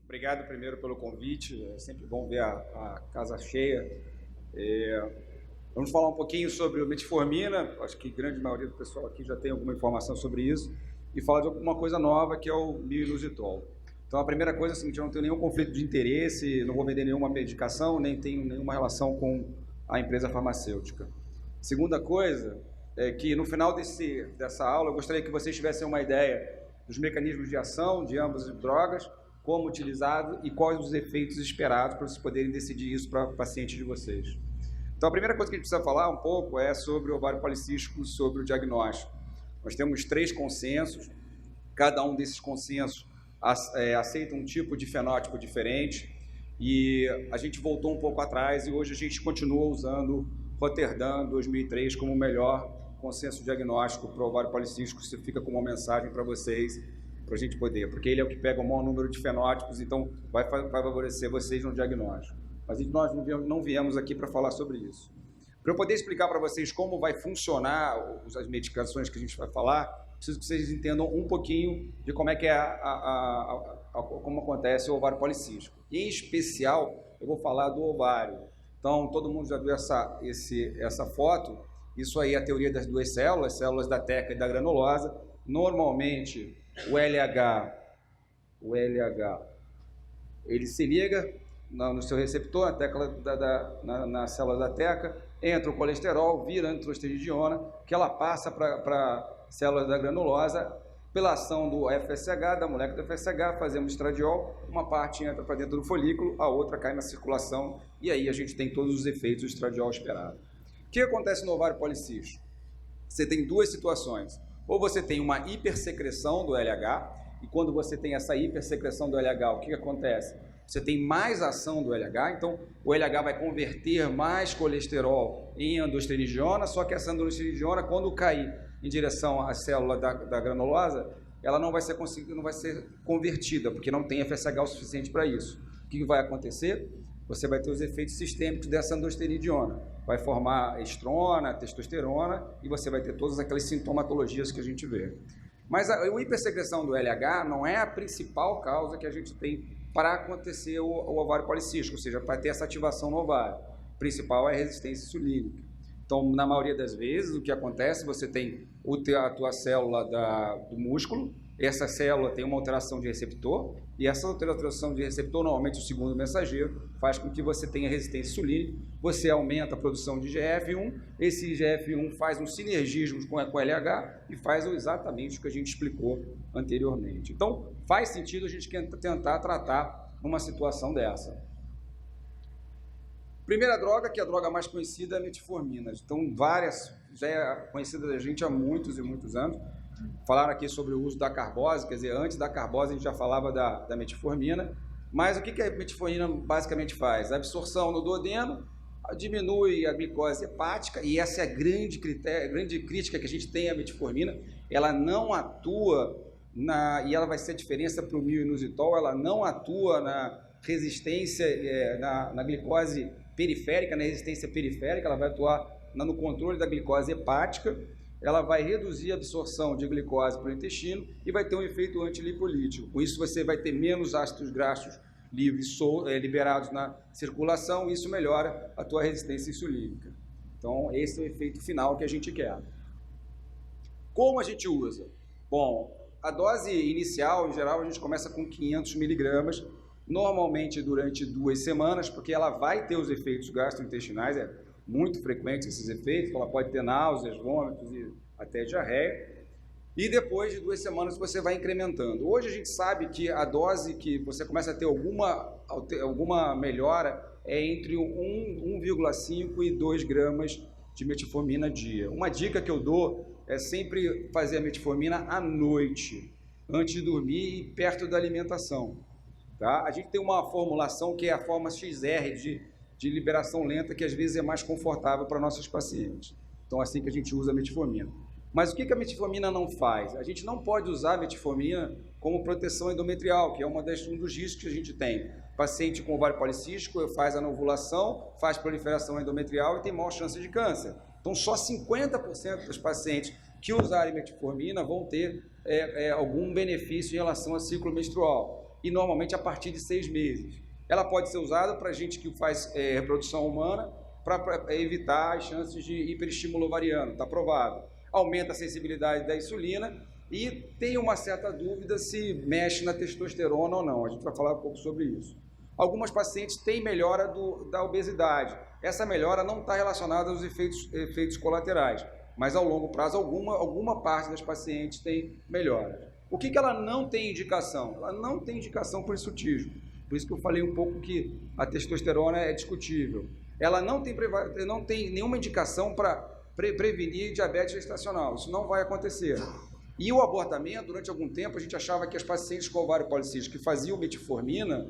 Obrigado primeiro pelo convite, é sempre bom ver a casa cheia. Vamos falar um pouquinho sobre o metformina, acho que a grande maioria do pessoal aqui já tem alguma informação sobre isso, e falar de alguma coisa nova que é o mioinositol. Então a primeira coisa é a seguinte: eu não tenho nenhum conflito de interesse, não vou vender nenhuma medicação, nem tenho nenhuma relação com a empresa farmacêutica. Segunda coisa é que no final dessa aula eu gostaria que vocês tivessem uma ideia dos mecanismos de ação de ambas as drogas, como utilizado e quais os efeitos esperados para vocês poderem decidir isso para o paciente de vocês. Então, a primeira coisa que a gente precisa falar um pouco é sobre o ovário policístico, sobre o diagnóstico. Nós temos 3 consensos, cada um desses consensos aceita um tipo de fenótipo diferente, e a gente voltou um pouco atrás e hoje a gente continua usando Rotterdam 2003 como o melhor consenso diagnóstico para o ovário policístico. Isso fica como uma mensagem para vocês, para a gente poder, porque ele é o que pega o maior número de fenótipos, então vai favorecer vocês no diagnóstico. Mas nós não viemos aqui para falar sobre isso. Para eu poder explicar para vocês como vai funcionar as medicações que a gente vai falar, preciso que vocês entendam um pouquinho de como é que como acontece o ovário policístico. Em especial, eu vou falar do ovário. Então, todo mundo já viu essa foto. Isso aí é a teoria das 2 células da teca e da granulosa. Normalmente, o LH, ele se liga no seu receptor, na célula da teca, entra o colesterol, vira a nitrostenediona, que ela passa para a célula da granulosa, pela ação do FSH, da molécula do FSH, fazemos estradiol, uma parte entra para dentro do folículo, a outra cai na circulação, e aí a gente tem todos os efeitos do estradiol esperado. O que acontece no ovário policístico? Você tem 2 situações. Ou você tem uma hipersecreção do LH, e quando você tem essa hipersecreção do LH, o que acontece? Você tem mais ação do LH, então o LH vai converter mais colesterol em androstenediona, só que essa androstenediona, quando cair em direção à célula da granulosa, ela não vai ser convertida, porque não tem FSH o suficiente para isso. O que vai acontecer? Você vai ter os efeitos sistêmicos dessa androstenediona. Vai formar estrona, testosterona, e você vai ter todas aquelas sintomatologias que a gente vê. Mas a hipersecreção do LH não é a principal causa que a gente tem para acontecer o ovário policístico, ou seja, para ter essa ativação no ovário. O principal é a resistência insulínica. Então, na maioria das vezes, o que acontece, você tem a tua célula do músculo, essa célula tem uma alteração de receptor, e essa alteração de receptor, normalmente o segundo mensageiro, faz com que você tenha resistência insulínica, você aumenta a produção de IGF-1, esse IGF-1 faz um sinergismo com o LH e faz exatamente o que a gente explicou anteriormente. Então, faz sentido a gente tentar tratar uma situação dessa. Primeira droga, que é a droga mais conhecida, é a metformina. Então, já é conhecida da gente há muitos e muitos anos. Falaram aqui sobre o uso da carbose, quer dizer, antes da carbose a gente já falava da metformina, mas o que a metformina basicamente faz? A absorção no duodeno, diminui a glicose hepática, e essa é a grande crítica que a gente tem à metformina. Ela não atua e ela vai ser a diferença para o mioinositol, ela não atua na resistência, na glicose periférica, na resistência periférica, ela vai atuar no controle da glicose hepática. Ela vai reduzir a absorção de glicose para o intestino e vai ter um efeito antilipolítico. Com isso, você vai ter menos ácidos graxos livres liberados na circulação, e isso melhora a tua resistência insulínica. Então, esse é o efeito final que a gente quer. Como a gente usa? Bom, a dose inicial, em geral, a gente começa com 500 miligramas, normalmente durante 2 semanas, porque ela vai ter os efeitos gastrointestinais, muito frequentes esses efeitos, ela pode ter náuseas, vômitos e até diarreia, e depois de 2 semanas você vai incrementando. Hoje a gente sabe que a dose que você começa a ter alguma melhora é entre 1,5 e 2 gramas de metformina dia. Uma dica que eu dou é sempre fazer a metformina à noite, antes de dormir e perto da alimentação. Tá? A gente tem uma formulação que é a forma XR de liberação lenta, que às vezes é mais confortável para nossos pacientes. Então, assim que a gente usa a metformina. Mas o que a metformina não faz? A gente não pode usar a metformina como proteção endometrial, que é um dos riscos que a gente tem. Paciente com ovário policístico faz a ovulação, faz proliferação endometrial e tem maior chance de câncer. Então, só 50% dos pacientes que usarem metformina vão ter algum benefício em relação ao ciclo menstrual. e normalmente a partir de 6 meses. Ela pode ser usada para gente que faz reprodução humana para evitar as chances de hiperestímulo ovariano, está provado. Aumenta a sensibilidade da insulina e tem uma certa dúvida se mexe na testosterona ou não. A gente vai falar um pouco sobre isso. Algumas pacientes têm melhora da obesidade. Essa melhora não está relacionada aos efeitos colaterais, mas ao longo prazo alguma parte das pacientes tem melhora. O que ela não tem indicação? Ela não tem indicação por hirsutismo. Por isso que eu falei um pouco que a testosterona é discutível. Ela não tem nenhuma indicação para prevenir diabetes gestacional. Isso não vai acontecer. E o abortamento, durante algum tempo, a gente achava que as pacientes com ovário policístico que faziam metformina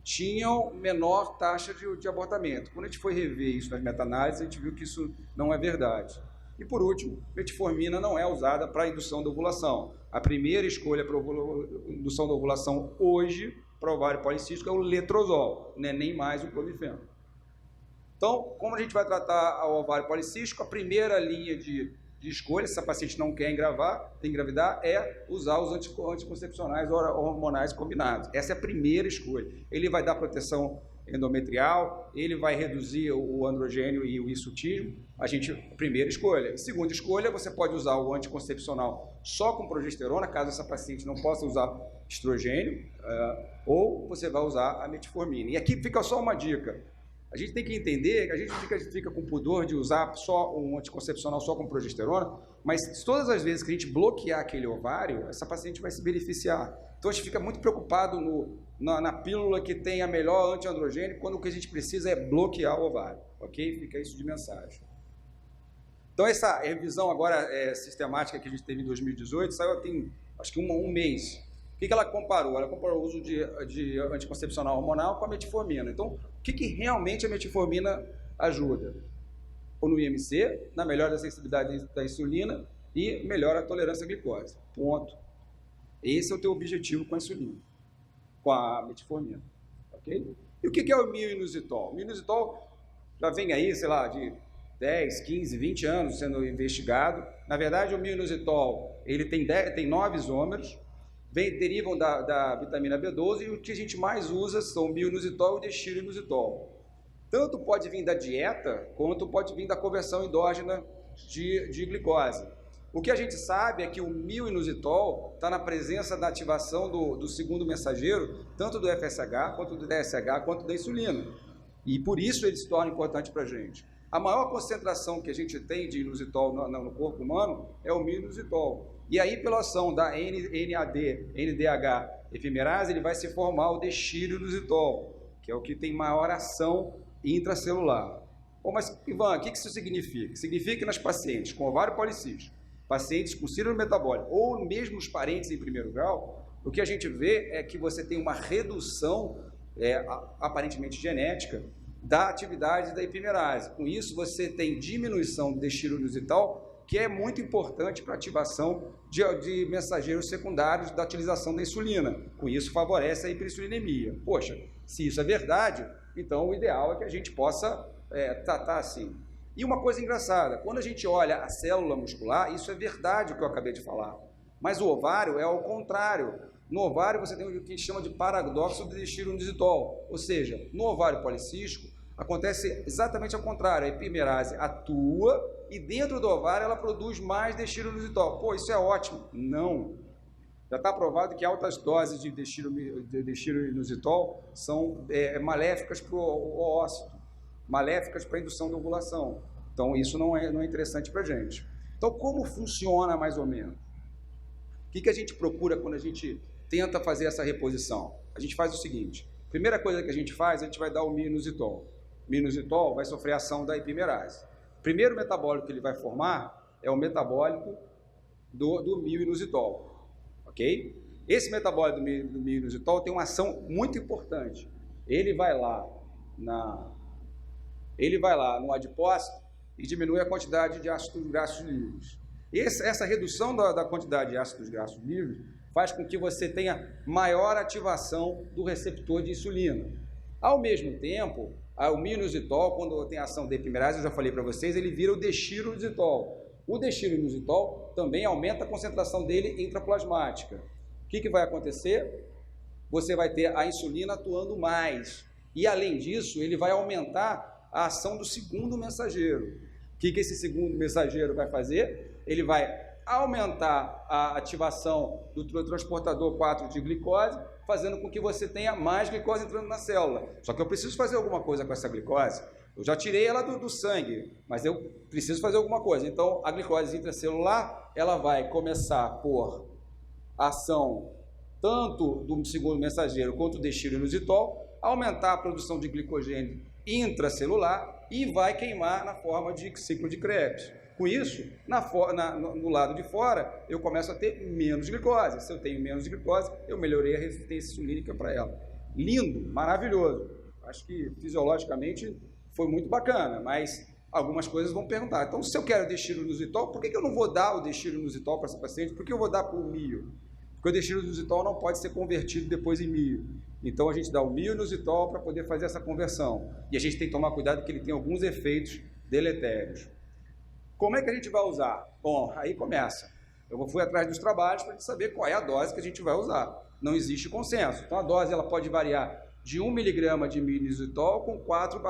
tinham menor taxa de abortamento. Quando a gente foi rever isso nas meta-análises, a gente viu que isso não é verdade. E por último, metformina não é usada para indução da ovulação. A primeira escolha para indução da ovulação hoje, para o ovário policístico, é o letrozol, né? Nem mais o clomifeno. Então, como a gente vai tratar o ovário policístico, a primeira linha de escolha, se a paciente não quer engravidar, é usar os anticoncepcionais hormonais combinados. Essa é a primeira escolha. Ele vai dar proteção endometrial, ele vai reduzir o androgênio e o hirsutismo, primeira escolha. Segunda escolha, você pode usar o anticoncepcional só com progesterona, caso essa paciente não possa usar estrogênio, ou você vai usar a metformina. E aqui fica só uma dica. A gente tem que entender que a gente fica com pudor de usar só um anticoncepcional só com progesterona, mas todas as vezes que a gente bloquear aquele ovário, essa paciente vai se beneficiar. Então a gente fica muito preocupado na pílula que tem a melhor antiandrogênio, quando o que a gente precisa é bloquear o ovário, ok? Fica isso de mensagem. Então essa revisão agora sistemática que a gente teve em 2018, saiu tem acho que um mês. O que ela comparou? Ela comparou o uso de anticoncepcional hormonal com a metformina. Então, o que realmente a metformina ajuda? Ou no IMC, na melhora da sensibilidade da insulina e melhora a tolerância à glicose. Ponto. Esse é o teu objetivo com a insulina, com a metformina. Ok? E o que é o mio-inositol? O mio-inositol já vem aí, sei lá, de 10, 15, 20 anos sendo investigado. Na verdade, o mio-inositol ele tem 9 isômeros, derivam da vitamina B12 e o que a gente mais usa são o mio-inositol e o dextiro-inositol. Tanto pode vir da dieta, quanto pode vir da conversão endógena de glicose. O que a gente sabe é que o mio-inositol está na presença da ativação do segundo mensageiro, tanto do FSH, quanto do DSH, quanto da insulina. E por isso ele se torna importante para a gente. A maior concentração que a gente tem de inositol no corpo humano é o mio-inositol. E aí, pela ação da NAD, efimerase, ele vai se formar o dextiro-inositol, que é o que tem maior ação intracelular. Bom, mas, Ivan, o que isso significa? Significa que nas pacientes com ovário policístico, pacientes com síndrome metabólica ou mesmo os parentes em primeiro grau, o que a gente vê é que você tem uma redução, aparentemente genética, da atividade da epimerase. Com isso, você tem diminuição do dextiro-inositol, que é muito importante para a ativação de mensageiros secundários da utilização da insulina. Com isso, favorece a hiperinsulinemia. Poxa, se isso é verdade, então o ideal é que a gente possa tratar assim. E uma coisa engraçada, quando a gente olha a célula muscular, isso é verdade o que eu acabei de falar. Mas o ovário é ao contrário. No ovário você tem o que a gente chama de paradoxo do dextiro-inositol. Ou seja, no ovário policístico, acontece exatamente ao contrário. A epimerase atua e dentro do ovário ela produz mais dextiro-inositol. Pô, isso é ótimo. Não. Já está provado que altas doses de dextiro-inositol são maléficas para o óssito, maléficas para a indução da ovulação. Então, isso não é interessante para a gente. Então, como funciona mais ou menos? O que a gente procura quando a gente tenta fazer essa reposição? A gente faz o seguinte. Primeira coisa que a gente faz, a gente vai dar o mio-inositol. O mio-inositol vai sofrer a ação da epimerase. O primeiro metabólito que ele vai formar é o metabólito do mio-inositol. Ok? Esse metabólito do mio-inositol tem uma ação muito importante. Ele vai lá no adipócito e diminui a quantidade de ácidos graxos livres. Essa redução da quantidade de ácidos graxos livres faz com que você tenha maior ativação do receptor de insulina. Ao mesmo tempo, o mio-inositol, quando tem ação da epimerase, eu já falei para vocês, ele vira o dextiro-inositol. O dextiro-inositol também aumenta a concentração dele intraplasmática. O que vai acontecer? você vai ter a insulina atuando mais. E, além disso, ele vai aumentar a ação do segundo mensageiro. O que esse segundo mensageiro vai fazer? Ele vai aumentar a ativação do transportador 4 de glicose, fazendo com que você tenha mais glicose entrando na célula. Só que eu preciso fazer alguma coisa com essa glicose. Eu já tirei ela do sangue, mas eu preciso fazer alguma coisa. Então, a glicose intracelular, ela vai começar por ação tanto do segundo mensageiro quanto do dextroinositol, aumentar a produção de glicogênio intracelular e vai queimar na forma de ciclo de Krebs. Com isso, no lado de fora, eu começo a ter menos glicose. Se eu tenho menos glicose, eu melhorei a resistência insulínica para ela. Lindo, maravilhoso. Acho que fisiologicamente foi muito bacana, mas algumas coisas vão perguntar. Então, se eu quero dextroinositol, por que eu não vou dar o dextroinositol para essa paciente? Por que eu vou dar por mio? Porque o dextroinositol não pode ser convertido depois em mio. Então, a gente dá o mio-inositol para poder fazer essa conversão. E a gente tem que tomar cuidado porque ele tem alguns efeitos deletérios. Como é que a gente vai usar? Bom, aí começa. Eu fui atrás dos trabalhos para saber qual é a dose que a gente vai usar. Não existe consenso. Então, a dose ela pode variar de 1 mg de mio-inositol com 4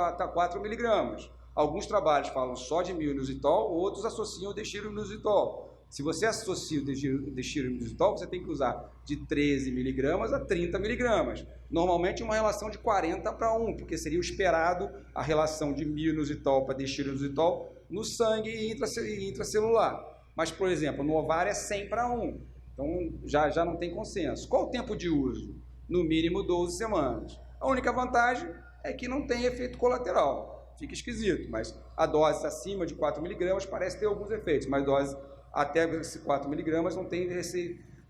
mg. Alguns trabalhos falam só de mio-inositol, outros associam o dextroinositol. Se você associa o dextroinositol, você tem que usar de 13 mg a 30 mg. Normalmente uma relação de 40 para 1, porque seria o esperado a relação de mio-inositol para dextroinositol no sangue e intracelular. Mas, por exemplo, no ovário é 100 para 1. Então, já não tem consenso. Qual o tempo de uso? No mínimo 12 semanas. A única vantagem é que não tem efeito colateral. Fica esquisito, mas a dose acima de 4 mg parece ter alguns efeitos, mas dose até 4 mg não tem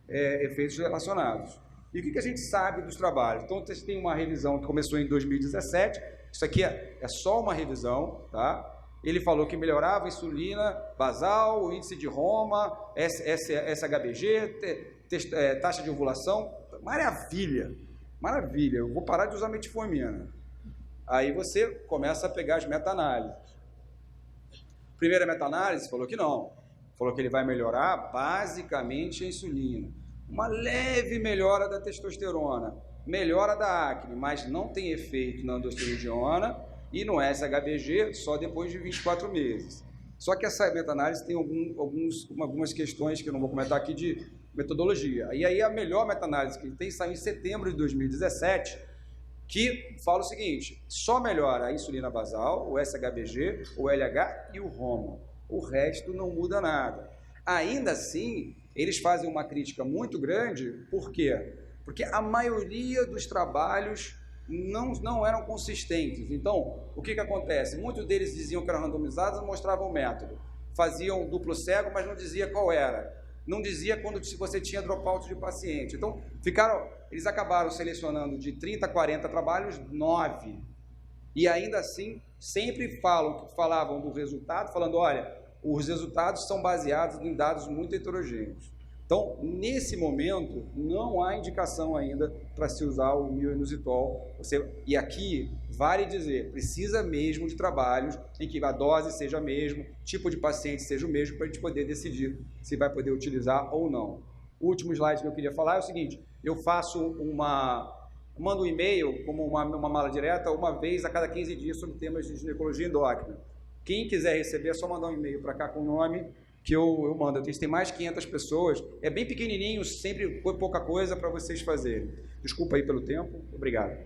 efeitos relacionados. E o que a gente sabe dos trabalhos? Então, você tem uma revisão que começou em 2017, isso aqui é só uma revisão, tá? Ele falou que melhorava a insulina basal, o índice de Roma, SHBG, taxa de ovulação. Maravilha, maravilha. Eu vou parar de usar metformina. Aí você começa a pegar as meta-análises. Primeira meta-análise falou que não. Falou que ele vai melhorar basicamente a insulina. Uma leve melhora da testosterona, melhora da acne, mas não tem efeito na androstenediona e no SHBG só depois de 24 meses. Só que essa meta-análise tem algumas questões que eu não vou comentar aqui de metodologia. E aí a melhor meta-análise que tem saiu em setembro de 2017, que fala o seguinte: só melhora a insulina basal, o SHBG, o LH e o Roma. O resto não muda nada. Ainda assim, eles fazem uma crítica muito grande. Por quê? Porque a maioria dos trabalhos não eram consistentes. Então, o que acontece? Muitos deles diziam que eram randomizados e mostravam o método. Faziam duplo cego, mas não dizia qual era. Não dizia se você tinha dropout de paciente. Então, eles acabaram selecionando de 30 a 40 trabalhos, 9. E ainda assim, sempre falavam do resultado, falando, olha, os resultados são baseados em dados muito heterogêneos. Então, nesse momento, não há indicação ainda para se usar o mio-inositol. E aqui, vale dizer, precisa mesmo de trabalhos em que a dose seja a mesma, tipo de paciente seja o mesmo, para a gente poder decidir se vai poder utilizar ou não. O último slide que eu queria falar é o seguinte: eu mando um e-mail como uma mala direta uma vez a cada 15 dias sobre temas de ginecologia endócrina. Quem quiser receber é só mandar um e-mail para cá com o nome que eu mando. Tem mais de 500 pessoas, é bem pequenininho, sempre pouca coisa para vocês fazerem. Desculpa aí pelo tempo, obrigado.